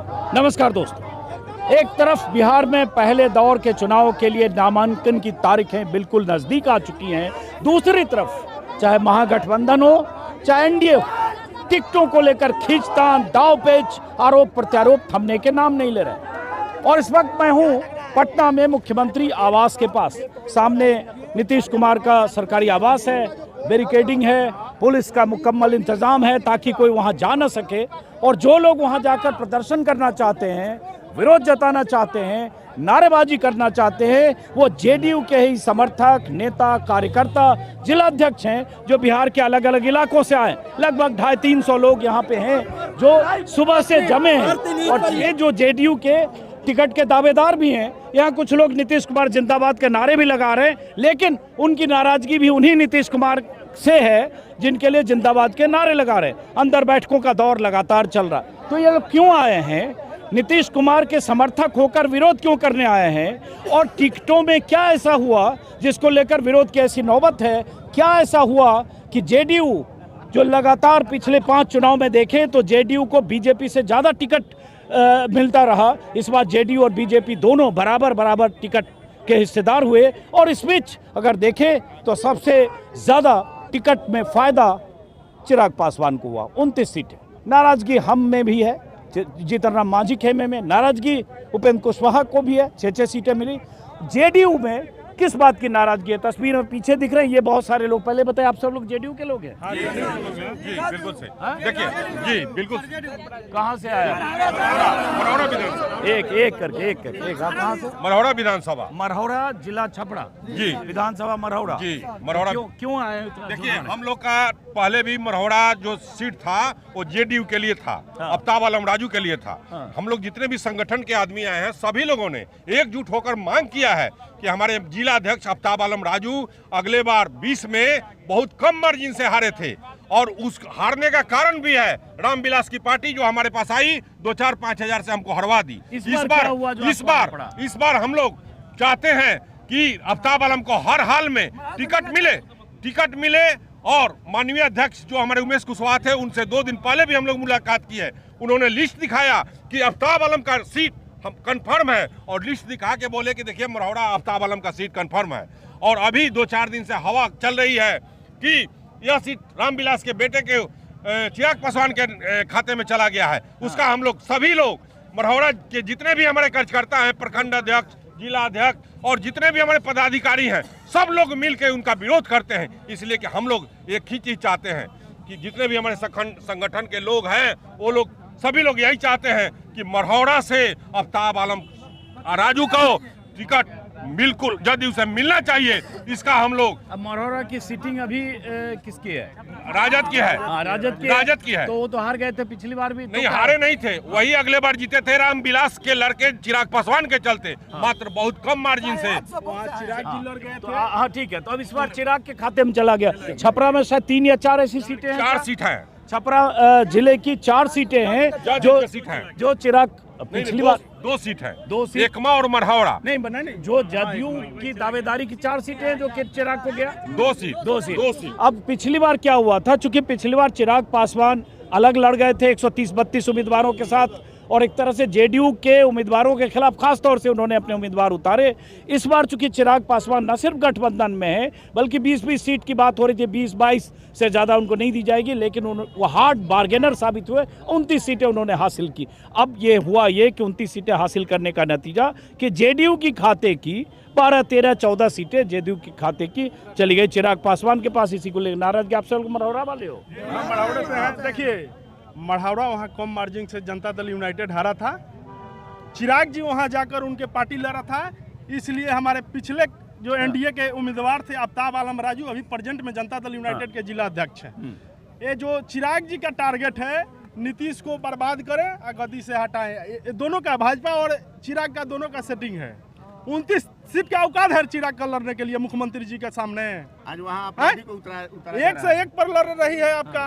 नमस्कार दोस्तों, एक तरफ बिहार में पहले दौर के चुनाव के लिए नामांकन की तारीखें बिल्कुल नज़दीक आ चुकी हैं। दूसरी तरफ चाहे महागठबंधन हो चाहे एनडीए हो, टिकटों को लेकर खींचतान, दांवपेच, आरोप प्रत्यारोप थमने के नाम नहीं ले रहे। और इस वक्त मैं हूं पटना में मुख्यमंत्री आवास के पास। सामने नीतीश कुमार का सरकारी आवास है, बैरिकेडिंग है, पुलिस का मुकम्मल इंतजाम है ताकि कोई वहां जा न सके। और जो लोग वहां जाकर प्रदर्शन करना चाहते हैं, विरोध जताना चाहते हैं, नारेबाजी करना चाहते हैं, वो जेडीयू के ही समर्थक, नेता, कार्यकर्ता, जिलाध्यक्ष हैं जो बिहार के अलग अलग इलाकों से आए। लगभग 250-300 लोग यहाँ पे हैं जो सुबह से जमे हैं। और ये जो जेडीयू के टिकट के दावेदार भी हैं, यहाँ कुछ लोग नीतीश कुमार जिंदाबाद के नारे भी लगा रहे हैं, लेकिन उनकी नाराजगी भी उन्हीं नीतीश कुमार से है जिनके लिए जिंदाबाद के नारे लगा रहे हैं। अंदर बैठकों का दौर लगातार चल रहा है। तो ये लोग क्यों आए हैं? नीतीश कुमार के समर्थक होकर विरोध क्यों करने आए हैं? और टिकटों में क्या ऐसा हुआ जिसको लेकर विरोध की ऐसी नौबत है? क्या ऐसा हुआ कि जेडीयू जो लगातार पिछले 5 चुनाव में देखें तो जेडीयू को बीजेपी से ज़्यादा टिकट मिलता रहा, इस बार जेडीयू और बीजेपी दोनों बराबर टिकट के हिस्सेदार हुए। और इस बीच अगर देखें तो सबसे ज़्यादा टिकट में फ़ायदा चिराग पासवान को हुआ, 29 सीटें। नाराज़गी हम में भी है, जीतन राम मांझी खेमे में नाराज़गी उपेंद्र कुशवाहा को भी है, 6 सीटें मिली। जेडीयू में किस बात की नाराजगी है? तस्वीर में पीछे दिख रहे हैं ये बहुत सारे लोग। पहले बताए, आप सब लोग जेडीयू के लोग हैं? जी बिल्कुल से देखिए, जी बिल्कुल। कहाँ से आया? मरौरा विधानसभा। एक करके आप कहाँ से? मरौरा विधानसभा, मरौरा जिला छपरा जी, विधानसभा मरौरा जी मरौरा। क्यों आए? देखिए, हम लोग का पहले भी मरौरा जो सीट था वो जेडीयू के लिए था, आफ्ताब आलम राजू के लिए था। हम लोग जितने भी संगठन के आदमी आए हैं सभी लोगों ने एकजुट होकर मांग किया है कि हमारे जिला अध्यक्ष आफ्ताब आलम राजू अगले बार 20 में बहुत कम मार्जिन से हारे थे। और उस हारने का कारण भी है रामविलास की पार्टी जो हमारे पास आई 2-4-5 हजार से हमको हरवा दी। इस बार हम लोग चाहते हैं कि आफ्ताब आलम को हर हाल में टिकट मिले। और माननीय अध्यक्ष जो हमारे उमेश कुशवाहा थे, उनसे 2 दिन पहले भी हम लोग मुलाकात की है। उन्होंने लिस्ट दिखाया कि आफ्ताब आलम का सीट हम कंफर्म है, और लिस्ट दिखा के बोले कि देखिए मरौरा आफ्ताब आलम का सीट कंफर्म है। और अभी 2-4 दिन से हवा चल रही है कि यह सीट रामविलास के बेटे के चिराग पासवान के खाते में चला गया है। उसका हम लोग सभी लोग मरौरा के जितने भी हमारे कार्यकर्ता हैं, प्रखंड अध्यक्ष, जिला अध्यक्ष और जितने भी हमारे पदाधिकारी हैं, सब लोग मिलकर उनका विरोध करते हैं। इसलिए कि हम लोग एक ही चीज चाहते हैं कि जितने भी हमारे संगठन के लोग हैं वो लोग सभी लोग यही चाहते हैं कि मरौरा से आफ्ताब आलम राजू को टिकट बिल्कुल जल्दी उसे मिलना चाहिए। इसका हम लोग। अब मरौरा की सीटिंग अभी किसकी है? राजद की है। राजद की है। तो वो तो हार गए थे पिछली बार भी। नहीं, हारे नहीं थे, वही अगले बार जीते थे रामविलास के लड़के चिराग पासवान के चलते, मात्र बहुत कम मार्जिन से। चिराग जी लड़ गए थे। हाँ ठीक है, तो अब इस बार चिराग के खाते में चला गया। छपरा में शायद 3 या 4 ऐसी सीटें हैं। 4 सीट है। छपरा जिले की 4 सीटें हैं जो चिराग पिछली बार 2 सीट है, 2 सीट एकमा और मरौरा नहीं बना नहीं, जो जदयू की दावेदारी की 4 सीटें हैं जो कि चिराग को गया 2 सीट। अब पिछली बार क्या हुआ था, चूंकि पिछली बार चिराग पासवान अलग लड़ गए थे 130-32 उम्मीदवारों के साथ, और एक तरह से जेडीयू के उम्मीदवारों के खिलाफ खास तौर से उन्होंने अपने उम्मीदवार उतारे। इस बार चूंकि चिराग पासवान न सिर्फ गठबंधन में है बल्कि 20-20 सीट की बात हो रही थी, 20-22 से ज़्यादा उनको नहीं दी जाएगी, लेकिन वो हार्ड बार्गेनर साबित हुए, 29 सीटें उन्होंने हासिल की। अब ये हुआ ये कि 29 सीटें हासिल करने का नतीजा कि जेडीयू की खाते की 12-13-14 सीटें जेडीयू के खाते की चली गई चिराग पासवान के पास। इसी को लेकर नाराजगी आप सब मरौरा वाले हो? मरौरा से है। देखिए, मरौरा वहाँ कम मार्जिन से जनता दल यूनाइटेड हारा था। चिराग जी वहाँ जाकर उनके पार्टी लड़ा था, इसलिए हमारे पिछले जो एनडीए के उम्मीदवार थे आफ्ताब आलम राजू अभी प्रेजेंट में जनता दल यूनाइटेड के जिला अध्यक्ष हैं। ये जो चिराग जी का टारगेट है नीतीश को बर्बाद करें और गद्दी से हटाएं, ये दोनों का, भाजपा और चिराग का दोनों का सेटिंग है। 29 सीट का औकात है चिराग का लड़ने के लिए मुख्यमंत्री जी के सामने। आज वहाँ एक से एक पर लड़ रही है आपका।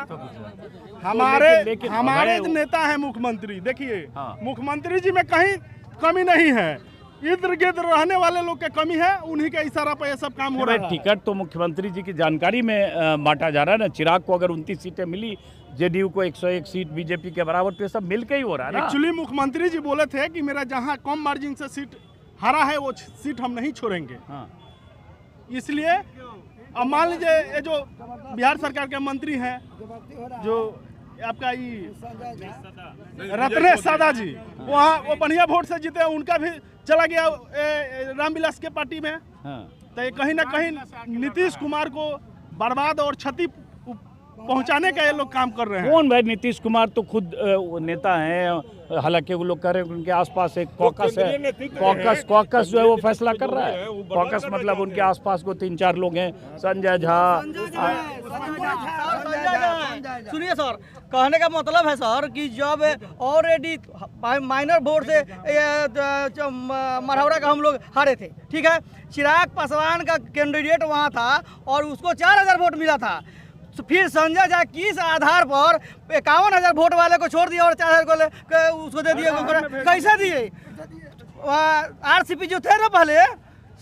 हमारे नेता है मुख्यमंत्री। देखिए, मुख्यमंत्री जी में कहीं कमी नहीं है। इर्द गिर्द रहने वाले लोग की कमी है, उन्हीं के इशारा पर ये सब काम हो रहा है। टिकट तो मुख्यमंत्री जी की जानकारी में बांटा जा रहा है ना। चिराग को अगर 29 सीटें मिली, जेडीयू को 101 सीट बीजेपी के बराबर, तो ये सब मिल के ही हो रहा है ना। एक्चुअली मुख्यमंत्री जी बोले थे कि मेरा जहां कम मार्जिन से सीट हारा है वो सीट हम नहीं छोड़ेंगे। हाँ। इसलिए अब मान लीजिए ये जो बिहार सरकार के मंत्री हैं, जो आपका ये रत्नेश सादा जी, वहाँ वो बढ़िया वोट से जीते, उनका भी चला गया रामविलास के पार्टी में। हाँ। तो ये कहीं ना कहीं नीतीश कुमार को बर्बाद और क्षति पहुंचाने का ये लोग काम कर रहे हैं। कौन भाई? नीतीश कुमार तो खुद वो नेता हैं, हालांकि वो लोग कह रहे हैं उनके आसपास एक कॉकस है, कॉकस जो है वो फैसला कर रहा है। कॉकस मतलब उनके आसपास को 3-4 लोग हैं, संजय झा। सुनिए सर, कहने का मतलब है सर कि जब ऑलरेडी माइनर वोट से मरहौरा का हम लोग हारे थे, ठीक है, चिराग पासवान का कैंडिडेट वहाँ था और उसको 4000 वोट मिला था। फिर संजय झा किस आधार पर 51,000 वोट वाले को छोड़ दिया और 4000 को उसको दे दिए? कैसे दिए? आरसीपी जो थे ना पहले,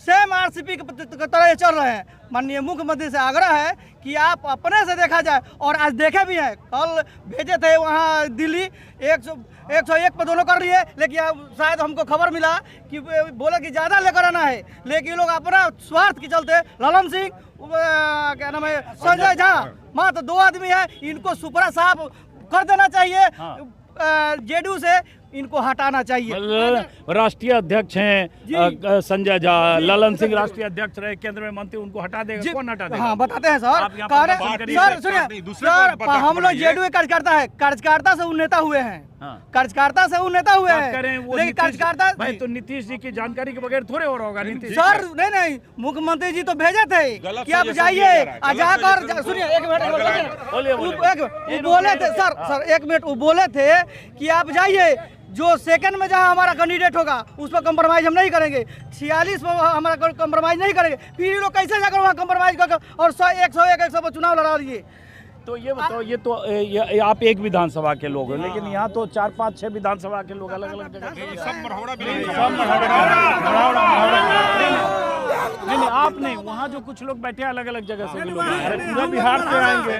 सेम आरसीपी की तरह चल रहे हैं। माननीय मुख्यमंत्री से आग्रह है कि आप अपने से देखा जाए, और आज देखे भी हैं। कल भेजे थे वहाँ दिल्ली, 101 पे दोनों कर लिए, लेकिन शायद हमको खबर मिला कि बोले कि ज़्यादा लेकर आना है, लेकिन लोग अपना स्वार्थ के चलते ललन सिंह, क्या नाम है, संजय झा, मात्र 2 आदमी है, इनको सुपरा साफ कर देना चाहिए। जेडीयू से इनको हटाना चाहिए। राष्ट्रीय अध्यक्ष हैं संजय झा, ललन सिंह राष्ट्रीय अध्यक्ष रहे, केंद्र में मंत्री, उनको हटा देगा? कौन हटा देगा? हाँ, बताते हैं सर। सर सुनिए सर, हम लोग जेडीयू कार्यकर्ता है, कार्यकर्ता से वो नेता हुए हैं। कार्यकर्ता से वो नेता हुए हैं, लेकिन कार्यकर्ता भाई तो नीतीश जी की जानकारी के बगैर थोड़े हो रहा होगा। नीतीश सर नहीं, मुख्यमंत्री जी तो भेजे थे कि आप जाइए, जाकर सुनिए, एक मिनट बोले थे सर, 1 मिनट, वो बोले थे कि आप जाइए, जो सेकंड में जहां हमारा कैंडिडेट होगा उस पर कंप्रोमाइज हम नहीं करेंगे, 46 पर हमारा कंप्रोमाइज नहीं करेंगे। फिर ये लोग कैसे जाकर वहाँ कंप्रोमाइज कर और 100 पर चुनाव लड़ा दिए? तो ये बताओ, ये तो ये आप एक विधानसभा के लोग हैं, लेकिन यहाँ तो 4-5-6 विधानसभा के लोग अलग अलग जगह से। नहीं, आप नहीं, वहाँ जो कुछ लोग बैठे अलग अलग जगह से भी लोग हैं। पूरा बिहार से आएंगे,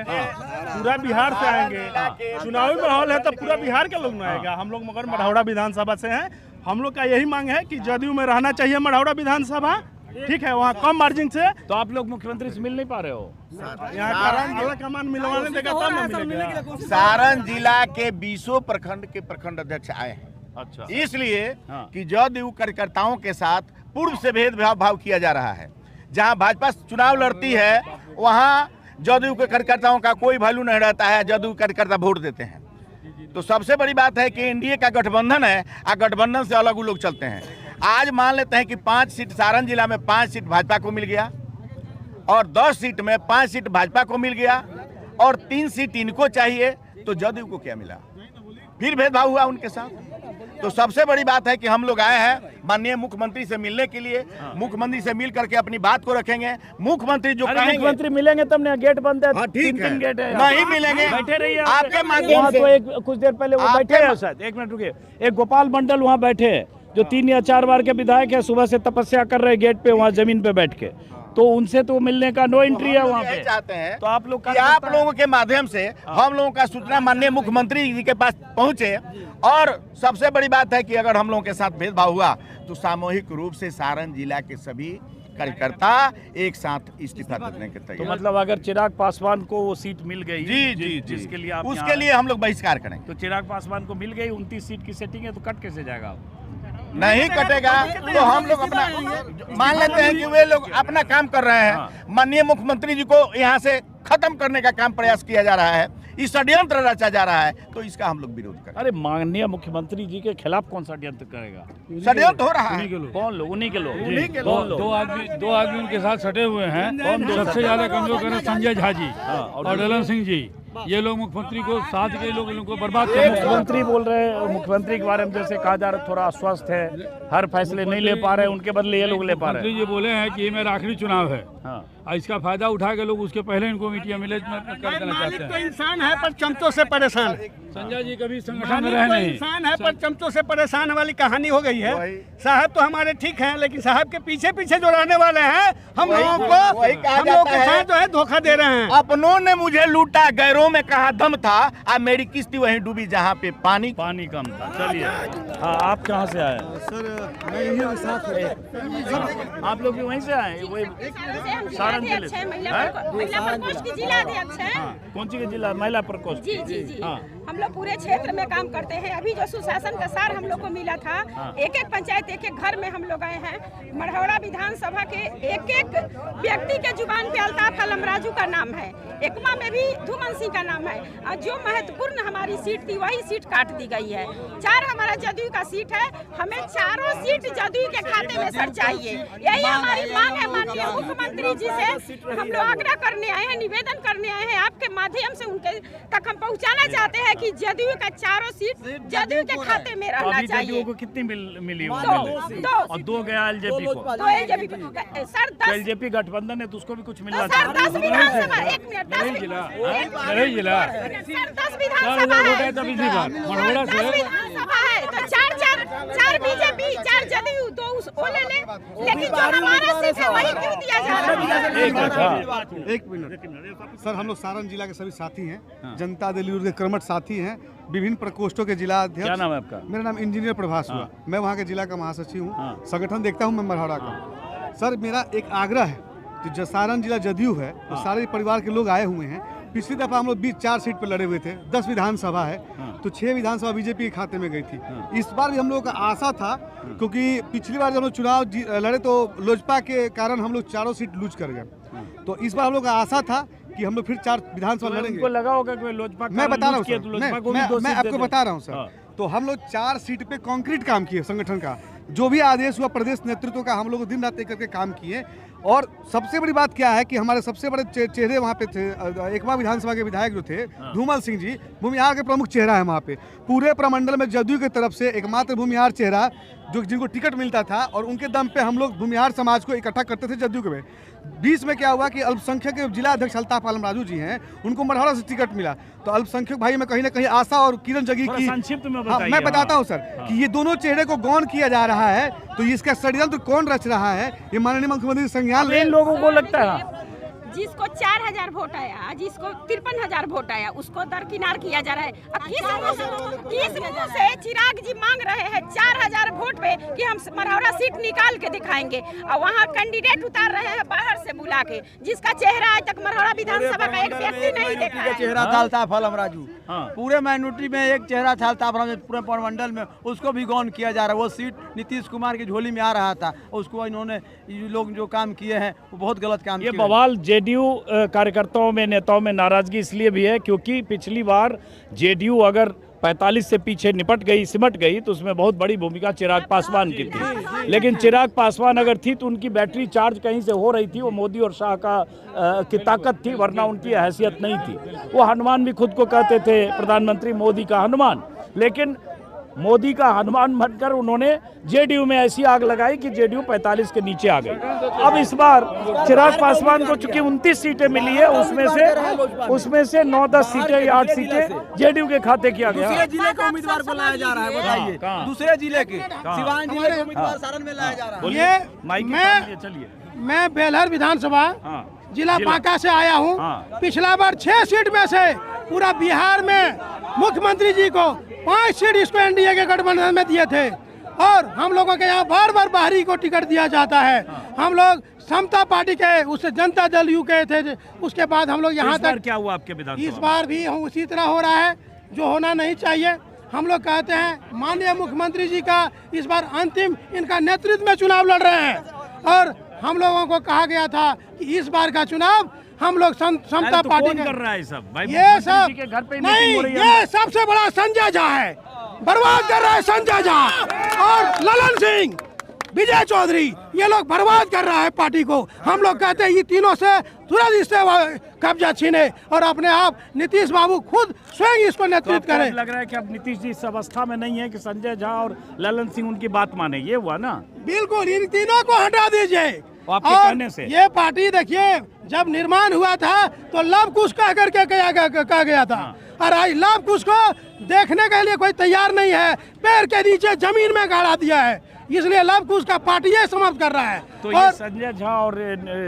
पूरा बिहार से आएंगे। चुनावी माहौल है तो पूरा बिहार के लोग ना आएगा। हम लोग मगर मढ़ौरा विधानसभा से हैं। हम लोग का यही मांग है कि जदयू में रहना चाहिए मढ़ौरा विधानसभा, ठीक है, वहाँ कम मार्जिन से। तो आप लोग मुख्यमंत्री से मिल नहीं पा रहे हो? यहाँ कमान मिलवाने देगा तब ना मिलेगा। सारण जिला के 20 प्रखंड के प्रखंड अध्यक्ष आए हैं। अच्छा, इसलिए कि जदयू कार्यकर्ताओं के साथ पूर्व से भेदभाव किया जा रहा है। जहां भाजपा चुनाव लड़ती है वहां जदयू के कार्यकर्ताओं का कोई वैल्यू नहीं रहता है, जदयू कार्यकर्ता वोट देते हैं। तो सबसे बड़ी बात है कि एनडीए का गठबंधन है और गठबंधन से अलग वो लोग चलते हैं। आज मान लेते हैं कि 5 सीट सारण जिला में 5 सीट भाजपा को मिल गया और 10 सीट में 5 सीट भाजपा को मिल गया और 3 सीट इनको चाहिए, तो जदयू को क्या मिला? फिर भेदभाव हुआ उनके साथ। तो सबसे बड़ी बात है कि हम लोग आए हैं माननीय मुख्यमंत्री से मिलने के लिए। मुख्यमंत्री से मिल करके अपनी बात को रखेंगे। मुख्यमंत्री जो कहेंगे, मुख्यमंत्री मिलेंगे तब ना, गेट बंद है, ठीक है, 3 गेट है, नहीं मिलेंगे, बैठे रहिए आपके माध्यम से। तो एक कुछ देर पहले वो बैठे हैं शायद, 1 मिनट रुकिए, एक गोपाल मंडल वहाँ बैठे हैं जो 3 या 4 बार के विधायक है, सुबह से तपस्या कर रहे गेट पे, वहाँ जमीन पे बैठ के। तो उनसे तो मिलने का नो एंट्री है वहाँ पे। चाहते हैं तो आप लोग कि आप लोगों के माध्यम से हम लोगों का सूचना माननीय मुख्यमंत्री जी के पास पहुंचे। और सबसे बड़ी बात है कि अगर हम लोगों के साथ भेदभाव हुआ तो सामूहिक रूप से सारण जिला के सभी कार्यकर्ता एक साथ इस्तीफा देने के तैयार। तो मतलब अगर चिराग पासवान को वो सीट मिल गई, जी, जिसके लिए आप उसके लिए हम लोग बहिष्कार करेंगे। तो चिराग पासवान को मिल गई 29 सीट की सेटिंग है, तो कट कैसे जाएगा? नहीं कटेगा तो हम लोग अपना मान लेते हैं कि वे लोग अपना काम कर रहे हैं। माननीय मुख्यमंत्री जी को यहाँ से खत्म करने का काम प्रयास किया जा रहा है, इस षड्यंत्र रचा जा रहा है, तो इसका हम लोग विरोध करें। अरे माननीय मुख्यमंत्री जी के खिलाफ कौन षड्यंत्र करेगा? षड्यंत्र हो रहा है। कौन लोग? उन्हीं के लोग। दो आदमी उनके साथ सटे हुए हैं। सबसे ज्यादा कमजोर कर रहे संजय झा जी और ललन सिंह जी। ये लोग मुख्यमंत्री को साथ के लोग इनको बर्बाद कर रहे हैं। मुख्यमंत्री बोल रहे हैं, मुख्यमंत्री के बारे में जैसे कहा जा रहा है थोड़ा अस्वस्थ है, हर फैसले नहीं ले पा रहे, उनके बदले ये लोग ले पा रहे हैं। मुख्यमंत्री जी बोले हैं कि ये मेरा आखिरी चुनाव है। हाँ। और इसका फायदा उठा के लोग उसके पहले इनको मीडिया मिले कर देना चाहते तो हैं। इंसान है पर चमचों से परेशान है। संजय जी कभी संगठन में रहे नहीं। इंसान है पर चमचों से परेशान वाली कहानी हो गई है। साहब तो हमारे ठीक हैं, लेकिन साहब के पीछे पीछे जो रहने वाले हैं हम लोगों को, हम लोगों के साथ जो है धोखा दे रहे हैं। अपनों ने मुझे लूटा, गैरों में कहा दम था, अब मेरी किस्ती वहीं डूबी जहाँ पे पानी कम था। चलिए, हाँ, आप कहाँ से आए? सर मैं यहीं के साथ आप लोग भी वहीं से आए? वही सारण जिले से? महिला प्रकोष्ठ की जिला अध्यक्ष हैं। कौन सी के जिला? महिला प्रकोष्ठ। जी जी जी। हाँ। हम लोग पूरे क्षेत्र में काम करते हैं। अभी जो सुशासन का सार हम लोग को मिला था, एक एक पंचायत एक एक घर में हम लोग आए हैं। मढ़ौरा विधानसभा के एक एक व्यक्ति के जुबान पे अल्ताफ आलम राजू का नाम है, एकमा में भी धूमन सिंह का नाम है। और जो महत्वपूर्ण हमारी सीट थी वही सीट काट दी गई है। 4 हमारा जदयू का सीट है, हमें चारों सीट जदयू के खाते में सर चाहिए। यही हमारी मांग है माननीय मुख्यमंत्री जी से। हम लोग आग्रह करने आए हैं, निवेदन करने आए हैं, आपके माध्यम से उनके तक हम पहुंचाना चाहते हैं कि जदयू का चारों सीट जदयू के खाते में रहना चाहिए। जदयू को कितनी मिली? दो और 2 गया एलजेपी को। तो एलजेपी को सर 10 एलजेपी गठबंधन है तो उसको भी कुछ मिलना सर 10 विधानसभा, 1 मिनट, 10 जिला जिला सर 10 विधानसभा है, 10 विधानसभा है तो 4 बीजेपी, 4 जदयू, 2 वो ले ले, लेकिन जो हमारा सीट है वही क्यों दिया जा रहा है? एक मिनट सर, हम लोग सारण जिला के सभी साथी हैं, जनता दल यूनाइटेड के कर्मठ साथी हैं, विभिन्न प्रकोष्ठों के जिला अध्यक्ष। क्या नाम है आपका? मेरा नाम इंजीनियर प्रभास हुआ, मैं वहाँ के जिला का महासचिव हूँ, संगठन देखता हूँ मैं मढ़ौरा का। सर मेरा एक आग्रह है, जो सारण जिला जदयू है तो सारे परिवार के लोग आए हुए हैं। पिछली दफा हम लोग 4 सीट पर लड़े हुए थे, 10 विधानसभा है तो 6 विधानसभा बीजेपी के खाते में गई थी। इस बार भी हम लोगों का आशा था, क्योंकि पिछली बार जब हम लोग चुनाव लड़े तो लोजपा के कारण हम लोग 4 सीट लूज कर गए। तो इस बार हम लोग का आशा था कि हम लोग फिर 4 विधानसभा लड़ेंगे। उनको लगा होगा कि लोजपा, मैं बता रहा हूँ सर, मैं आपको बता रहा हूँ हाँ। सर, तो हम लोग 4 सीट पे कंक्रीट काम किए संगठन का, जो भी आदेश हुआ प्रदेश नेतृत्व का हम लोग दिन रात एक करके काम किए। और सबसे बड़ी बात क्या है कि हमारे सबसे बड़े चेहरे वहाँ पे थे, एकमा विधानसभा के विधायक जो थे धूमल सिंह जी, भूमिहार के प्रमुख चेहरा है वहाँ पे। पूरे प्रमंडल में जदयू की तरफ से एकमात्र भूमिहार चेहरा जो जिनको टिकट मिलता था, और उनके दम पे हम लोग भूमिहार समाज को इकट्ठा करते थे जदयू के। बीच में क्या हुआ कि अल्पसंख्यक के जिला अध्यक्ष अल्ताफ आलम राजू जी हैं, उनको मढ़ौरा से टिकट मिला, तो अल्पसंख्यक भाई में कहीं ना कहीं आशा और किरण जगी की। संक्षिप्त में हाँ, मैं बताता हूँ सर कि ये दोनों चेहरे को गौन किया जा रहा है, तो इसका षड्यंत्र कौन रच रहा है, ये माननीय मुख्यमंत्री संज्ञान इन लोगों को लगता है जिसको 4000 वोट आया, जिसको 53,000 वोट आया, उसको दरकिनार किया जा रहा है। अब किस मुंह से चिराग जी मांग रहे हैं 4000 वोट पे कि हम मढ़ौरा सीट निकाल के दिखाएंगे, और वहाँ कैंडिडेट उतार रहे हैं बाहर से बुला के, जिसका चेहरा आज तक मढ़ौरा विधानसभा का एक व्यक्ति नहीं देखा है। चेहरा था अल्ताफ आलम राजू, पूरे माइनॉरिटी में एक चेहरा था अल्ताफ आलम, पूरे प्रमंडल में उसको भी गौन किया जा रहा है। वो सीट नीतीश कुमार की झोली में आ रहा था, उसको इन्होंने लोग जो काम किए हैं वो बहुत गलत काम किए। ये बवाल जेडीयू कार्यकर्ताओं में, नेताओं में नाराजगी इसलिए भी है क्योंकि पिछली बार जेडीयू अगर 45 से पीछे सिमट गई तो उसमें बहुत बड़ी भूमिका चिराग पासवान की थी। लेकिन चिराग पासवान अगर थी तो उनकी बैटरी चार्ज कहीं से हो रही थी, वो मोदी और शाह की ताकत थी, वरना उनकी हैसियत नहीं थी। वो हनुमान भी खुद को कहते थे प्रधानमंत्री मोदी का हनुमान, लेकिन मोदी का हनुमान बनकर उन्होंने जेडीयू में ऐसी आग लगाई कि जेडीयू 45 के नीचे आ गई। अब इस बार चिराग पासवान को चूंकि 29 सीटें मिली है, उसमें से 9-10 सीटें या 8 सीटें जेडीयू के खाते किया गया। दूसरे जिले के उम्मीदवार को लाया जा रहा है, बताइए। दूसरे जिले के सिवान जिले के उम्मीदवार सारण में लाया जा रहा है। चलिए, मैं बेलहर विधानसभा जिला बांका से आया हूँ। पिछला बार 6 सीट में से पूरा बिहार में मुख्यमंत्री जी को 5 सीट इसको एनडीए के गठबंधन में दिए थे, और हम लोगों के यहाँ बार बार बाहरी को टिकट दिया जाता है। हम लोग समता पार्टी के, उससे जनता दल यू के थे, उसके बाद हम लोग यहाँ तक। क्या हुआ आपके विधानसभा? इस बार भी उसी तरह हो रहा है जो होना नहीं चाहिए। हम लोग कहते हैं माननीय मुख्यमंत्री जी का इस बार अंतिम इनका नेतृत्व में चुनाव लड़ रहे हैं, और हम लोगों को कहा गया था कि इस बार का चुनाव हम लोग समता पार्टी कर रहा है सब भाई, ये सब के घर पे नहीं, ये सबसे बड़ा संजय झा है, बर्बाद कर रहा है संजय झा और ललन सिंह, विजय चौधरी, ये लोग बर्बाद कर रहा है पार्टी को। हम लोग कहते हैं ये तीनों से तुरंत इससे कब्जा छीने, और अपने आप नीतीश बाबू खुद स्वयं इसको नेतृत्व करें। लग रहा है कि अब नीतीश जी इस अवस्था में नहीं है कि संजय झा और ललन सिंह उनकी बात माने, ये हुआ ना? बिल्कुल, इन तीनों को हटा दीजिए, आपके और कहने से। ये पार्टी देखिए जब निर्माण हुआ था तो लव कुश कह करके कहा गया था, और आज लव कुश को देखने के लिए कोई तैयार नहीं है, पैर के नीचे जमीन में गाड़ा दिया है, इसलिए लव कुश का पार्टी ये समाप्त कर रहा है। तो ये संजय झा और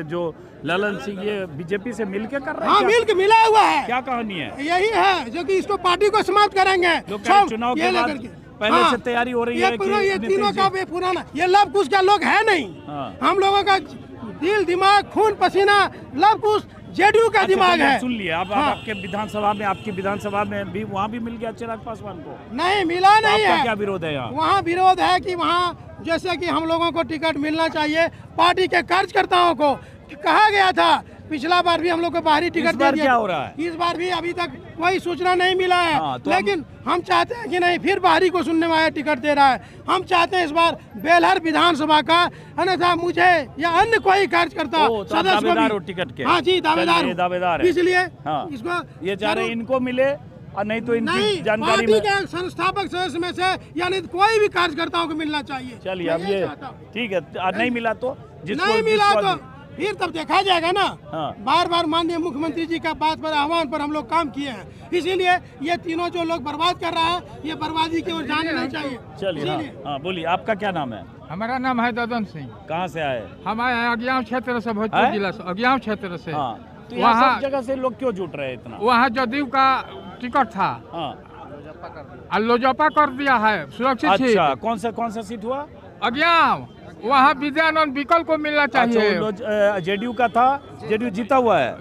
जो ललन सिंह ये बीजेपी से मिलके कर रहे हैं? हाँ, क्या? मिलके मिला हुआ है। क्या कहानी है? यही है जो कि इसको पार्टी को समाप्त करेंगे। लोग कह रहे हैं चुनाव के बाद पहले से तैयारी हो रही है कि ये तीनों का पुराना ये लव कुश का लोग है नहीं। हम लोगों का दिल दिमाग खून पसीना लव कुश जेडीयू का दिमाग है। सुन लिया अब आपके विधानसभा में, आपकी विधानसभा में भी वहाँ भी मिल गया चिराग पासवान को? नहीं मिला नहीं है। क्या विरोध है यहाँ? वहाँ विरोध है कि वहाँ जैसे कि हम लोगों को टिकट मिलना चाहिए, पार्टी के कार्यकर्ताओं को कहा गया था, पिछला बार भी हम लोग को बाहरी टिकट दे दिया। क्या हो रहा है? इस बार भी अभी तक कोई सूचना नहीं मिला है। तो लेकिन हम चाहते हैं कि नहीं, फिर बाहरी को सुनने वाला टिकट दे रहा है। हम चाहते हैं इस बार बेलहर विधानसभा का, अन्यथा मुझे या अन्य कोई कार्यकर्ता सदस्य को टिकट के। हाँ जी, दावेदार है। इसलिए इसको ये चाह रहे इनको मिले और नहीं तो इनकी जानकारी पार्टी में के संस्थापक सदस्य में से यानी कोई भी कार्यकर्ताओं को मिलना चाहिए। चलिए अब ये ठीक है, नहीं मिला तो नहीं मिला तो फिर तब देखा जाएगा ना। बार बार माननीय मुख्यमंत्री जी का बात पर आह्वान पर हम लोग काम किए हैं, इसीलिए ये तीनों जो लोग बर्बाद कर रहा है ये बर्बादी की ओर जाने नहीं चाहिए। चलिए हाँ बोलिए, आपका क्या नाम है? हमारा नाम है ददन सिंह। कहाँ से आए? हम आए हैं अज्ञान क्षेत्र से, भोजपुर जिला से, अज्ञान क्षेत्र से। तो यहाँ सब जगह से लोग क्यों जुट रहे हैं इतना? वहाँ जदयू का टिकट था, लोजपा कर दिया है सुरक्षित। अच्छा, कौन सा सीट हुआ? अज्ञान, वहाँ विद्यानंद विकल को मिलना चाहिए। अच्छा, जेडीयू का था, जेडीयू जीता हुआ है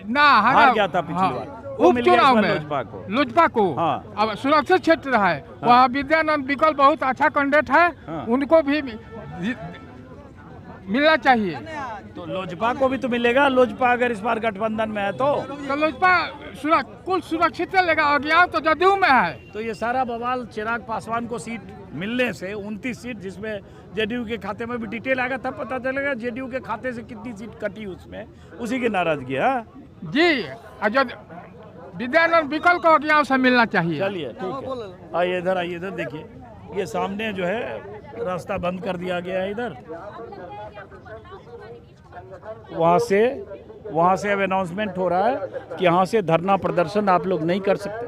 ना, हार गया था पिछली बार उपचुनाव में लोजपा को। अब सुरक्षित क्षेत्र है, वहाँ विद्यानंद विकल बहुत अच्छा कैंडिडेट है, उनको भी मिलना चाहिए। तो लोजपा को भी तो मिलेगा, लोजपा अगर इस बार गठबंधन में है तो लोजपा कुल सुरक्षित लेगा, अज्ञान तो जदयू में है। तो ये सारा बवाल चिराग पासवान को सीट मिलने से 29 सीट, जिसमें जेडीयू के खाते में भी डिटेल आएगा तब पता चलेगा जेडीयू के खाते से कितनी सीट कटी उसमें, उसी की नाराजगी है जी। विद्यानंद विकल को अज्ञान से मिलना चाहिए। चलिए ठीक है, आइए इधर देखिए, ये सामने जो है रास्ता बंद कर दिया गया है इधर। वहाँ से अब अनाउंसमेंट हो रहा है कि यहाँ से धरना प्रदर्शन आप लोग नहीं कर सकते।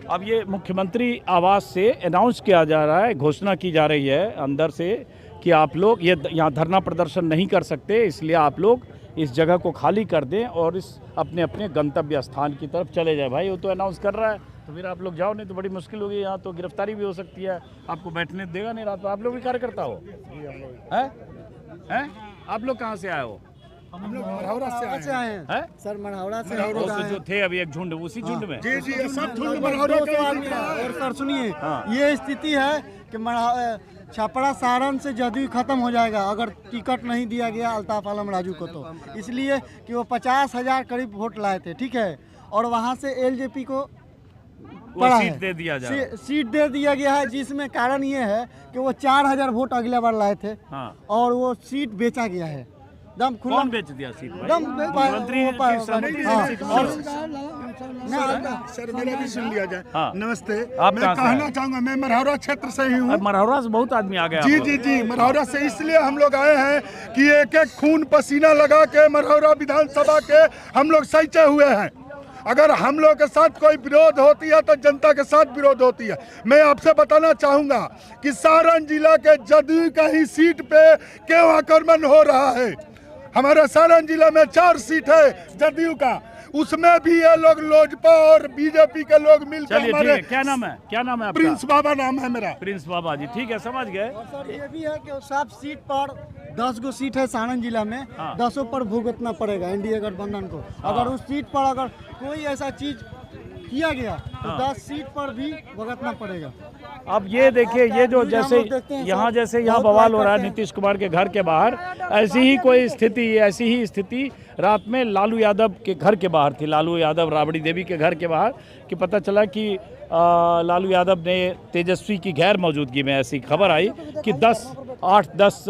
अब ये मुख्यमंत्री आवास से अनाउंस किया जा रहा है, घोषणा की जा रही है अंदर से कि आप लोग ये यहाँ धरना प्रदर्शन नहीं कर सकते, इसलिए आप लोग इस जगह को खाली कर दें और इस अपने अपने गंतव्य स्थान की तरफ चले जाए। भाई वो तो अनाउंस कर रहा है, तो फिर आप लोग जाओ, नहीं तो बड़ी मुश्किल होगी, यहाँ तो गिरफ्तारी भी हो सकती है, आपको बैठने देगा नहीं रात। आप लोग भी कार्यकर्ता हो? हैं? आप लोग कहाँ से आए हो? हम लोग मढ़ौरा से आए हैं सर, मढ़ौरा से। जो थे अभी एक झुंड, उसी झुंड में? जी जी, सब झुंड मढ़ौरा के आदमी हैं। और सर सुनिए, ये स्थिति है कि छपरा सारण से जदयू खत्म हो जाएगा अगर टिकट नहीं दिया गया अल्ताफ आलम राजू को, तो इसलिए कि वो 50,000 करीब वोट लाए थे, ठीक है, और वहाँ से एलजेपी को सीट दे दिया सीट दे दिया गया है, जिसमें कारण ये है कि वो 4,000 वोट अगले बार लाए थे और वो सीट बेचा गया है। दम खुला। कौन बेच दिया सीट? दम मंत्री सर मेरा भी सुन लिया जाए। नमस्ते, आप मैं कहना चाहूँगा, मैं मढ़ौरा क्षेत्र से ही हूँ। मढ़ौरा से बहुत आदमी आ गया। जी, मढ़ौरा से इसलिए हम लोग आए हैं कि एक एक खून पसीना लगा के मढ़ौरा विधानसभा के हम लोग सच्चे हुए हैं। अगर हम लोग के साथ कोई विरोध होती है तो जनता के साथ विरोध होती है। मैं आपसे बताना चाहूँगा कि सारण जिला के जदयू का ही सीट पे क्यों आक्रमण हो रहा है। हमारे सारण जिला में 4 सीट है जदयू का, उसमें भी ये लोग लोजपा और बीजेपी के लोग मिलकर हमारे। क्या नाम है आपका? प्रिंस बाबा नाम है मेरा। प्रिंस बाबा जी, ठीक है, समझ गए। सर ये भी है कि सब सीट पर 10 गो सीट है सारण जिला में, 10 पर भुगतना पड़ेगा एनडीए गठबंधन को। अगर उस सीट पर अगर कोई ऐसा चीज किया गया तो 10 सीट पर भी भुगतना पड़ेगा। अब ये देखिए, ये जो जैसे यहाँ बवाल हो रहा है नीतीश कुमार के घर के बाहर, ऐसी ही स्थिति रात में लालू यादव के घर के बाहर थी। लालू यादव राबड़ी देवी के घर के बाहर कि पता चला कि लालू यादव ने तेजस्वी की गैर मौजूदगी में, ऐसी खबर आई कि 8-10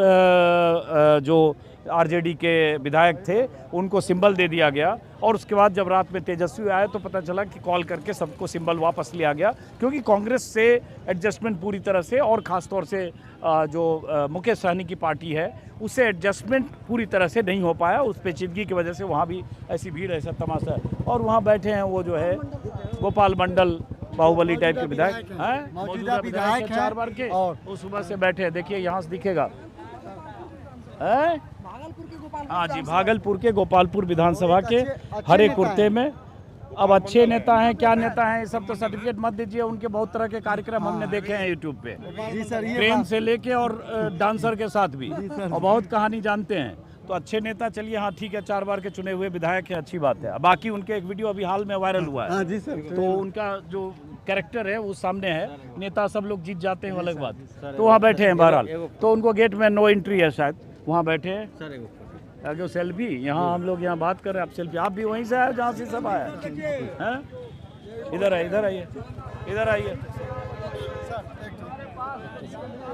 जो आरजेडी के विधायक थे, उनको सिंबल दे दिया गया। और उसके बाद जब रात में तेजस्वी आए तो पता चला कि कॉल करके सबको सिंबल वापस लिया गया, क्योंकि कांग्रेस से एडजस्टमेंट पूरी तरह से, और ख़ास तौर से जो मुकेश सहनी की पार्टी है उससे एडजस्टमेंट पूरी तरह से नहीं हो पाया। उस पेचीदगी की वजह से वहाँ भी ऐसी भीड़, ऐसा तमाशा है। और वहाँ बैठे हैं वो जो है गोपाल मंडल, बाहुबली टाइप के विधायक हैं, मौजूदा विधायक हैं 4 बार के, और वो सुबह से बैठे हैं। देखिए यहाँ से दिखेगा, हाँ जी, भागलपुर के गोपालपुर विधानसभा के हरे कुर्ते में। अब अच्छे नेता हैं, क्या नेता हैं, ये सब तो सर्टिफिकेट मत दीजिए। उनके बहुत तरह के कार्यक्रम हमने देखे हैं यूट्यूब पे, प्रेम से लेके और डांसर के साथ भी, और बहुत कहानी जानते हैं। तो अच्छे नेता, चलिए हाँ ठीक है, 4 बार के चुने हुए विधायक है, अच्छी बात है। बाकी उनके एक वीडियो अभी हाल में वायरल हुआ है, तो उनका जो कैरेक्टर है वो सामने है। नेता सब लोग जीत जाते हैं, अलग बात। तो वहाँ बैठे हैं बहरहाल, तो उनको गेट में नो एंट्री है शायद, वहाँ बैठे हैं। आगे सेल्फी, यहाँ हम लोग यहाँ बात कर रहे हैं, आप सेल्फी, आप भी वहीं से आए जहाँ से सब आया है। इधर आइए, इधर आइए, इधर आइए।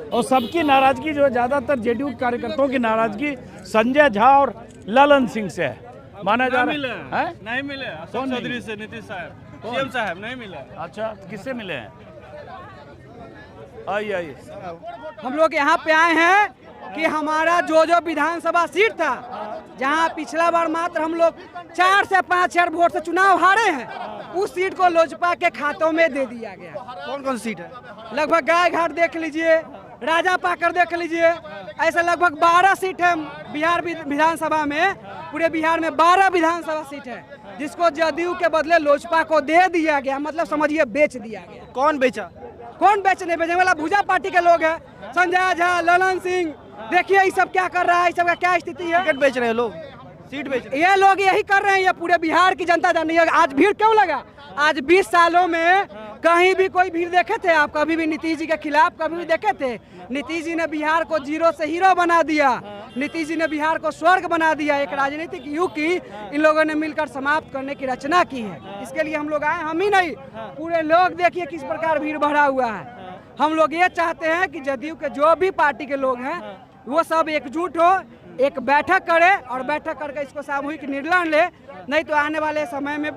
और सबकी नाराजगी जो है, ज़्यादातर जेडीयू कार्यकर्ताओं की नाराजगी संजय झा और ललन सिंह से है, माना जा रहा है। नहीं मिले अशोक चौधरी से, नीतीश साहब, सीएम साहब नहीं मिले। अच्छा, किससे मिले हैं? आइए आइए। हम लोग यहाँ पे आए हैं कि हमारा जो विधानसभा सीट था, जहाँ पिछला बार मात्र हम लोग 4 से 5 वोट से चुनाव हारे हैं, उस सीट को लोजपा के खातों में दे दिया गया। कौन कौन सी सीट है? लगभग गाय घाट देख लीजिए, राजा पाकर देख लीजिए, ऐसे लगभग 12 सीट है बिहार विधानसभा में। पूरे बिहार में 12 विधानसभा सीट है, जिसको जदयू के बदले लोजपा को दे दिया गया, मतलब समझिए बेच दिया गया। कौन बेचा? कौन बेचने वाला? भुजा पार्टी के लोग हैं, संजय झा, ललन सिंह। देखिए ये सब क्या कर रहा है, इस सब का क्या स्थिति है। टिकट बेच रहे हैं लोग, सीट बेच रहे हैं। ये लोग यही कर रहे हैं, ये पूरे बिहार की जनता जान रही है। आज भीड़ क्यों लगा? आज 20 सालों में कहीं भी कोई भीड़ देखे थे आप? कभी भी नीतीश जी के खिलाफ कभी भी देखे थे? नीतीश जी ने बिहार को जीरो से हीरो बना दिया, नीतीश जी ने बिहार को स्वर्ग बना दिया। एक राजनीतिक युग की इन लोगों ने मिलकर समाप्त करने की रचना की है। इसके लिए हम लोग आए, हम ही नहीं, पूरे लोग देखिए किस प्रकार भीड़ बढ़ा हुआ है। हम लोग ये चाहते हैं कि जदयू के जो भी पार्टी के लोग हैं वो सब एकजुट हो, एक बैठक करे, और बैठक करके इसको सामूहिक निर्णय ले, नहीं तो आने वाले समय में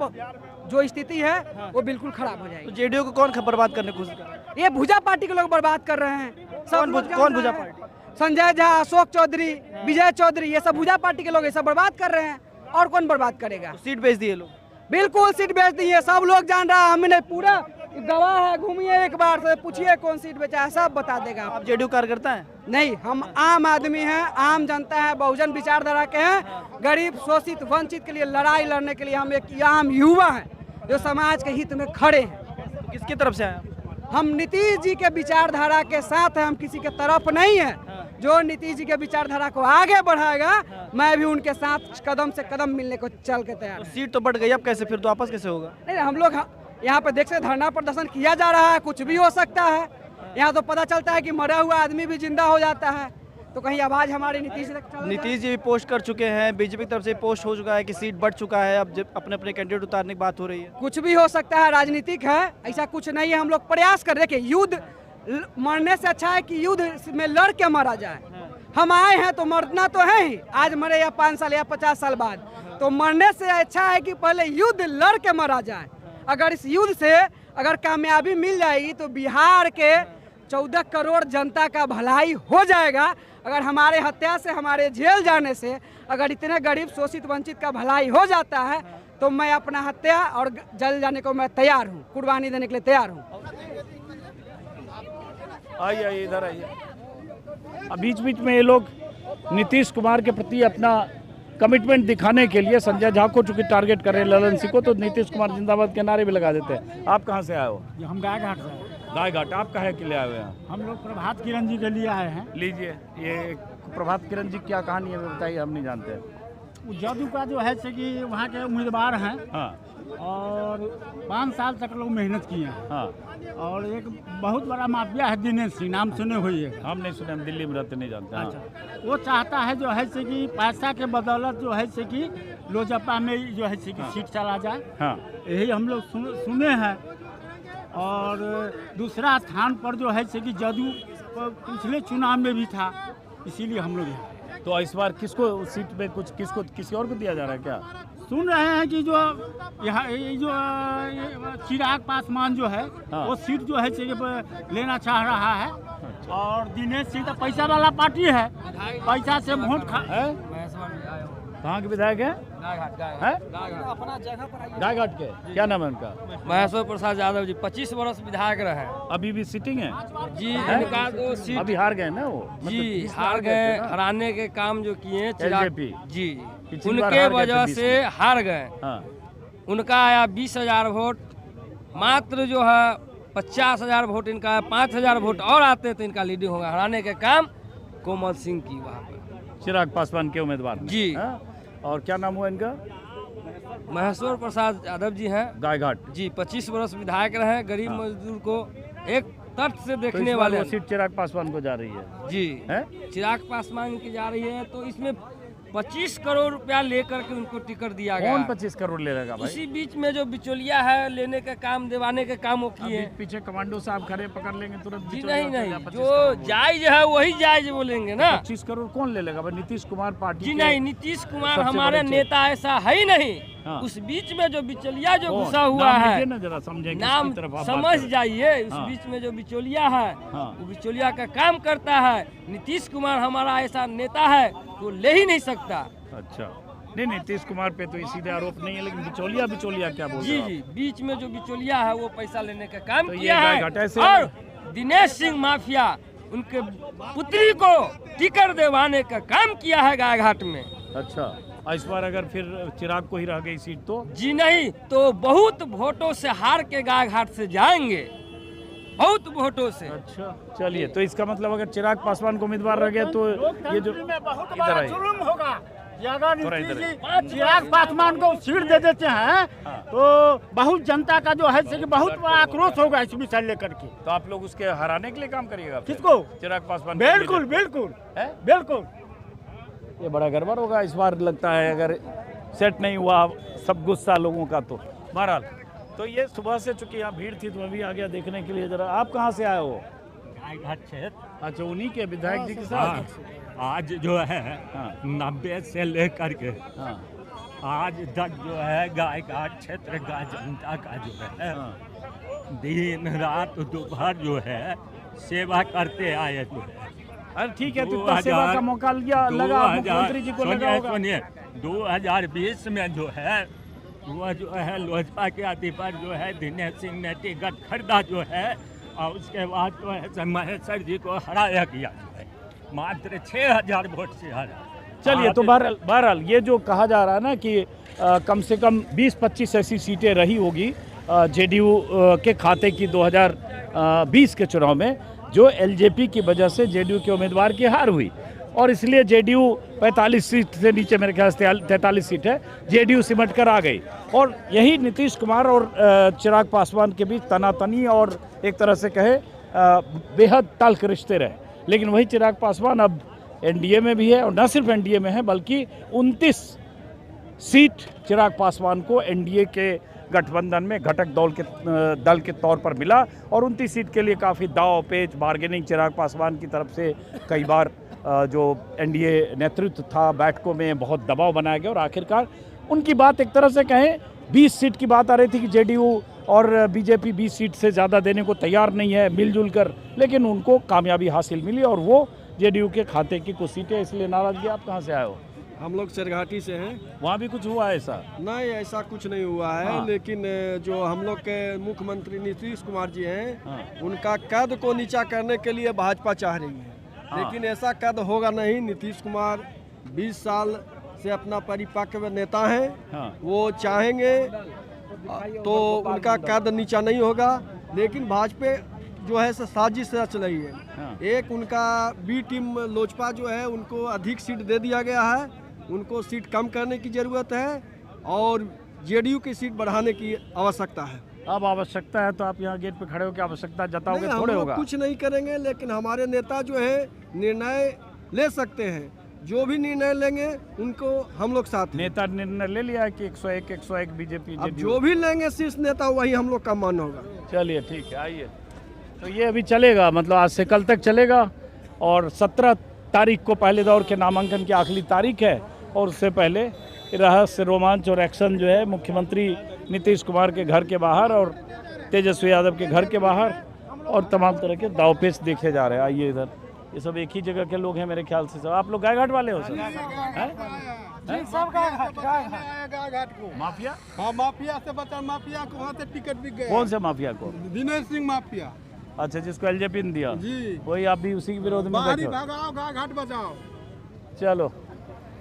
जो स्थिति है वो बिल्कुल खराब हो जाएगी। तो जेडीयू को कौन बर्बाद करने की कोशिश कर रहे हैं? ये भुजा पार्टी के लोग बर्बाद कर रहे हैं। कौन भुजा पार्टी? संजय झा, अशोक चौधरी, विजय चौधरी, ये सब भुजा पार्टी के लोग, ये सब बर्बाद कर रहे हैं। और कौन बर्बाद करेगा? सीट बेच दिए लोग, बिल्कुल सीट बेच दी है, सब लोग जान रहा है। हमने पूरा गवाह है, घूमिए एक बार से, पूछिए कौन सीट बेचा है, सब बता देगा। आप जेडीयू कार्यकर्ता हैं? नहीं, हम आम आदमी हैं, आम जनता है, बहुजन विचारधारा के हैं। गरीब, शोषित, वंचित के लिए लड़ाई लड़ने के लिए हम एक आम युवा हैं जो समाज के हित में खड़े हैं। किसकी तरफ से हैं? हम नीतीश जी के विचारधारा के साथ हैं, हम किसी के तरफ नहीं है। जो नीतीश जी के विचारधारा को आगे बढ़ाएगा, मैं भी उनके साथ कदम से कदम मिलने को चल के तैयार। सीट तो बढ़ गई, अब कैसे फिर तो वापस कैसे होगा? नहीं, हम लोग यहाँ पे देख सकते, धरना प्रदर्शन किया जा रहा है, कुछ भी हो सकता है। यहाँ तो पता चलता है कि मरा हुआ आदमी भी जिंदा हो जाता है, तो कहीं आवाज हमारी नीतीश जी भी पोस्ट कर चुके हैं, बीजेपी की तरफ से पोस्ट हो चुका है कि सीट बढ़ चुका है, अब अपने अपने कैंडिडेट उतारने की बात हो रही है। कुछ भी हो सकता है, राजनीतिक है, ऐसा कुछ नहीं है। हम लोग प्रयास कर, देखिए युद्ध मरने से अच्छा है कि युद्ध में लड़ के मारा जाए। हम आए हैं तो मरना तो है ही, आज मरे या 5 साल या 50 साल बाद, तो मरने से अच्छा है कि पहले युद्ध लड़ के मारा जाए। अगर इस युद्ध से अगर कामयाबी मिल जाएगी तो बिहार के 14 करोड़ जनता का भलाई हो जाएगा। अगर हमारे हत्या से, हमारे जेल जाने से अगर इतने गरीब, शोषित, वंचित का भलाई हो जाता है, तो मैं अपना हत्या और जल जाने को मैं तैयार हूँ, कुर्बानी देने के लिए तैयार हूँ। आइए आइए, इधर आइए। अब बीच बीच में ये लोग नीतीश कुमार के प्रति अपना कमिटमेंट दिखाने के लिए संजय झा को चूंकि टारगेट कर रहे हैं, ललन सिंह को, तो नीतीश कुमार जिंदाबाद के नारे भी लगा देते हैं। आप कहाँ से आए हो? हम गाय घाट से। गाय घाट, आप कहे के लिए आए हुए हैं? हम लोग प्रभात किरण जी के लिए आए हैं। लीजिए, ये प्रभात किरण जी क्या कहानी है बताइए, हम नहीं जानते। जदयू का जो है कि वहाँ के उम्मीदवार हैं, हाँ, और 5 साल तक लोग मेहनत किए हैं। हाँ, और एक बहुत बड़ा माफिया है दिनेश सिंह, नाम सुने हुए? हम नहीं सुने, हम दिल्ली में रहते, नहीं जानते। हाँ। अच्छा, वो चाहता है जो है कि पैसा के बदौलत जो है कि लोजपा में जो है कि सीट चला जाए। हाँ, यही हम लोग सुने हैं। और दूसरा स्थान पर जो है कि जदयू पिछले चुनाव में भी था, इसीलिए हम लोग तो इस बार किसको सीट में कुछ किसको किसी और को दिया जा रहा है क्या? सुन रहे हैं कि जो यहाँ ये जो ये चिराग पासवान जो है हाँ। वो सीट जो है लेना चाह रहा है। और दिनेश सिंह तो पैसा वाला पार्टी है, पैसा से वोट खा है? कहाँ के विधायक है? गायघाट के। क्या नाम है उनका? महेश्वर प्रसाद यादव जी 25 वर्ष विधायक रहे। अभी भी सिटिंग है जी है? इनका तो सीट अभी हार गए ना वो? जी मतलब 20 हार थे गए, ना? हराने के काम जो किए LJP जी पिछली बार उनके हार गए थे वजह 20 से में। हार गए। हाँ। उनका आया 20,000 वोट, मात्र जो है 50,000 वोट इनका है, 5,000 वोट और आते तो इनका लीडिंग होगा। हराने के काम कोमल सिंह की वहाँ पर चिराग पासवान के उम्मीदवार ने। जी। हाँ? और क्या नाम हुआ इनका? महेश्वर प्रसाद यादव जी हैं गायघाट जी, 25 वर्ष विधायक रहे। गरीब मजदूर को एक तर्क से तो देखने इस बार वाले वो सीट चिराग पासवान को जा रही है जी है? चिराग पासवान की जा रही है। तो इसमें 25 करोड़ रुपया लेकर के उनको टिकट दिया गया। कौन 25 करोड़ ले रहेगा भाई? उसी बीच में जो बिचौलिया है लेने का काम, दिवाने का काम वो किए। अभी पीछे कमांडो साहब खड़े पकड़ लेंगे तुरंत। जी बिचौलिया नहीं हो नहीं, जाएगा, 25 जो करोड़। जायज है वही जायज बोलेंगे ना। 25 करोड़ कौन ले लेगा भाई? नीतीश कुमार पार्टी जी के नहीं, नीतीश कुमार सबसे हमारे बड़े नेता ऐसा है ही नहीं। हाँ। उस बीच में जो बिचौलिया जो कौन? घुसा हुआ नाम है, लीजिए ना जरा, समझेंगे नाम किसकी तरफ आप बात समझ कर रहे हैं। जाइए। उस हाँ। बीच में जो बिचौलिया है हाँ। वो बिचौलिया का काम करता है। नीतीश कुमार हमारा ऐसा नेता है वो ले ही नहीं सकता। अच्छा, नहीं नीतीश कुमार पे तो सीधे आरोप नहीं है, लेकिन बिचौलिया बिचौलिया क्या बोल जी रहे हो जी, बीच में जो बिचौलिया है वो पैसा लेने का काम तो ये किया है। गायघाट ऐसे और दिनेश सिंह माफिया उनके पुत्री को टिकट दिलवाने का काम किया है गायघाट में। आप? अच्छा, इस बार अगर फिर चिराग को ही रह गई सीट तो? जी नहीं, तो बहुत वोटों से हार के गायघाट से जाएंगे, बहुत वोटों से। अच्छा, चलिए, तो इसका मतलब अगर चिराग पासवान को उम्मीदवार रह गया तो ये जो इधर आइए। होगा कि अगर थोड़ा नीतीश इधर जी चिराग पासवान को सीट दे देते हैं तो बहुत जनता का जो है कि बहुत बड़ा आक्रोश होगा इस विषय लेकर के। तो आप लोग उसके हराने के लिए काम करिएगा फिर? किसको? चिराग पासवान को? बिल्कुल बिल्कुल है? बिल्कुल। ये बड़ा गड़बड़ होगा इस बार, लगता है अगर सेट नहीं हुआ सब गुस्सा लोगों का तो। बहरहाल, तो ये सुबह से चूंकि यहाँ भीड़ थी तो मैं भी आ गया देखने के लिए। जरा आप कहाँ से आए हो? अच्छा, उन्हीं के विधायक जी के साथ आज जो है हाँ। 90 से लेकर के हाँ। आज तक जो है गायघाट क्षेत्र का जनता का जो है दिन रात दोपहर जो है सेवा करते आए जो है। अरे ठीक है, तो इतना सेवा का मौका लिया लगा मुख्यमंत्री जी को लगा होगा। सुनिए 2020 में जो है वो जो है लोजपा के अधिपति जो है दिनेश सिंह ने टिकट खरीदा जो है, और उसके बाद जो है महेश्वर जी को हराया गया जो है, मात्र 6,000 वोट से हरा। चलिए, तो बहरहाल ये जो कहा जा रहा है ना कि कम से कम 20-25 ऐसी सीटें रही होगी जेडीयू के खाते की 2020 के चुनाव में, जो एलजेपी की वजह से जेडीयू के उम्मीदवार की हार हुई, और इसलिए जेडीयू 45 सीट से नीचे, मेरे ख्याल से 43 सीट है, जेडीयू सिमट कर आ गई। और यही नीतीश कुमार और चिराग पासवान के बीच तनातनी और एक तरह से कहे बेहद तल्ख रिश्ते रहे। लेकिन वही चिराग पासवान अब एनडीए में भी है, और न सिर्फ एनडीए में है बल्कि 29 सीट चिराग पासवान को एनडीए के गठबंधन में घटक दल के तौर पर मिला, और 29 सीट के लिए काफ़ी दाव पेच बार्गेनिंग चिराग पासवान की तरफ से कई बार जो एनडीए नेतृत्व था बैठकों में बहुत दबाव बनाया गया, और आखिरकार उनकी बात एक तरह से कहें 20 सीट की बात आ रही थी कि जेडीयू और बीजेपी 20 सीट से ज़्यादा देने को तैयार नहीं है मिलजुल कर, लेकिन उनको कामयाबी हासिल मिली और वो जेडीयू के खाते की कुछ सीटें। इसलिए नाराजगी। आप कहाँ से आए हो? हम लोग चरघाटी से हैं। वहाँ भी कुछ हुआ ऐसा? नहीं, ऐसा कुछ नहीं हुआ है। हाँ। लेकिन जो हम लोग के मुख्यमंत्री नीतीश कुमार जी हैं, हाँ। उनका कद को नीचा करने के लिए भाजपा चाह रही है। हाँ। लेकिन ऐसा कद होगा नहीं। नीतीश कुमार 20 साल से अपना परिपक्व नेता हैं। हाँ। वो चाहेंगे तो उनका कद नीचा नहीं होगा। लेकिन भाजपा जो है साजिश रच रही है। हाँ। एक उनका बी टीम लोजपा जो है उनको अधिक सीट दे दिया गया है, उनको सीट कम करने की ज़रूरत है, और जेडीयू की सीट बढ़ाने की आवश्यकता है। अब आवश्यकता है तो आप यहाँ गेट पे खड़े होकर आवश्यकता जताओगे? नहीं, हम थोड़े लोग होगा। कुछ नहीं करेंगे, लेकिन हमारे नेता जो है निर्णय ले सकते हैं। जो भी निर्णय लेंगे उनको हम लोग साथ हैं। नेता निर्णय ले लिया है कि 101 बीजेपी अब जो भी लेंगे शीर्ष नेता वही हम लोग का मान होगा। चलिए ठीक है, आइए। तो ये अभी चलेगा, मतलब आज से कल तक चलेगा, और 17 तारीख को पहले दौर के नामांकन की आखिरी तारीख है और उससे पहले रहस्य, रोमांच और एक्शन जो है मुख्यमंत्री नीतीश कुमार के घर के बाहर और तेजस्वी यादव के घर के बाहर और तमाम तरह के दावपेच देखे जा रहे हैं। आइए इधर, ये सब एक ही जगह के लोग हैं मेरे ख्याल से। सब आप लोग गायघाट वाले हो सर? माफिया? हाँ, माफिया से बचा, माफिया को वहाँ से टिकट बिक गया। कौन से माफिया को? दिनेश सिंह माफिया। अच्छा, जिसको एलजेपी ने दिया जी, वही आप भी उसी के विरोध में बैठे हो? भगाओ, गायघाट बचाओ। चलो,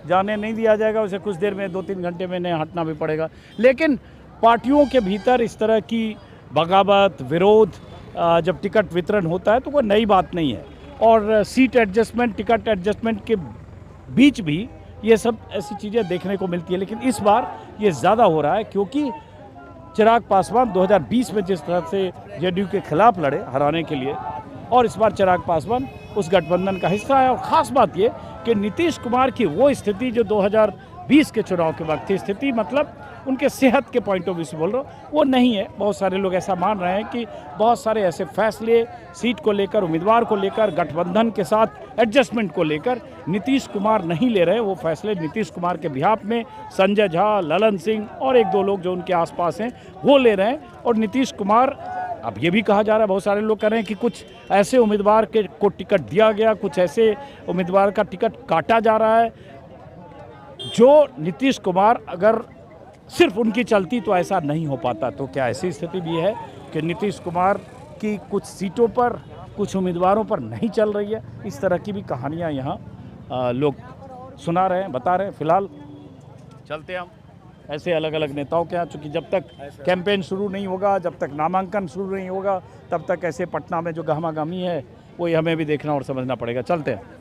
जाने नहीं दिया जाएगा उसे, कुछ देर में 2-3 घंटे में नहीं हटना भी पड़ेगा। लेकिन पार्टियों के भीतर इस तरह की बगावत, विरोध जब टिकट वितरण होता है तो वो नई बात नहीं है। और सीट एडजस्टमेंट, टिकट एडजस्टमेंट के बीच भी ये सब ऐसी चीज़ें देखने को मिलती है। लेकिन इस बार ये ज़्यादा हो रहा है क्योंकि चिराग पासवान 2020 में जिस तरह से जेडीयू के खिलाफ लड़े हराने के लिए, और इस बार चिराग पासवान उस गठबंधन का हिस्सा है। और ख़ास बात ये कि नीतीश कुमार की वो स्थिति जो 2020 के चुनाव के वक्त थी, स्थिति मतलब उनके सेहत के पॉइंट ऑफ व्यू से बोल रहा हूँ, वो नहीं है। बहुत सारे लोग ऐसा मान रहे हैं कि बहुत सारे ऐसे फैसले सीट को लेकर, उम्मीदवार को लेकर, गठबंधन के साथ एडजस्टमेंट को लेकर नीतीश कुमार नहीं ले रहे। वो फैसले नीतीश कुमार के बिहाफ में संजय झा, ललन सिंह और 1-2 लोग जो उनके आसपास हैं वो ले रहे हैं। और नीतीश कुमार, अब ये भी कहा जा रहा है, बहुत सारे लोग कह रहे हैं कि कुछ ऐसे उम्मीदवार को टिकट दिया गया, कुछ ऐसे उम्मीदवार का टिकट काटा जा रहा है जो नीतीश कुमार अगर सिर्फ उनकी चलती तो ऐसा नहीं हो पाता। तो क्या ऐसी स्थिति भी है कि नीतीश कुमार की कुछ सीटों पर, कुछ उम्मीदवारों पर नहीं चल रही है? इस तरह की भी कहानियां यहाँ लोग सुना रहे हैं, बता रहे हैं। फिलहाल चलते हैं हम ऐसे अलग अलग नेताओं के यहाँ, चूँकि जब तक कैंपेन शुरू नहीं होगा, जब तक नामांकन शुरू नहीं होगा, तब तक ऐसे पटना में जो गहमा गहमी है वही हमें भी देखना और समझना पड़ेगा। चलते हैं।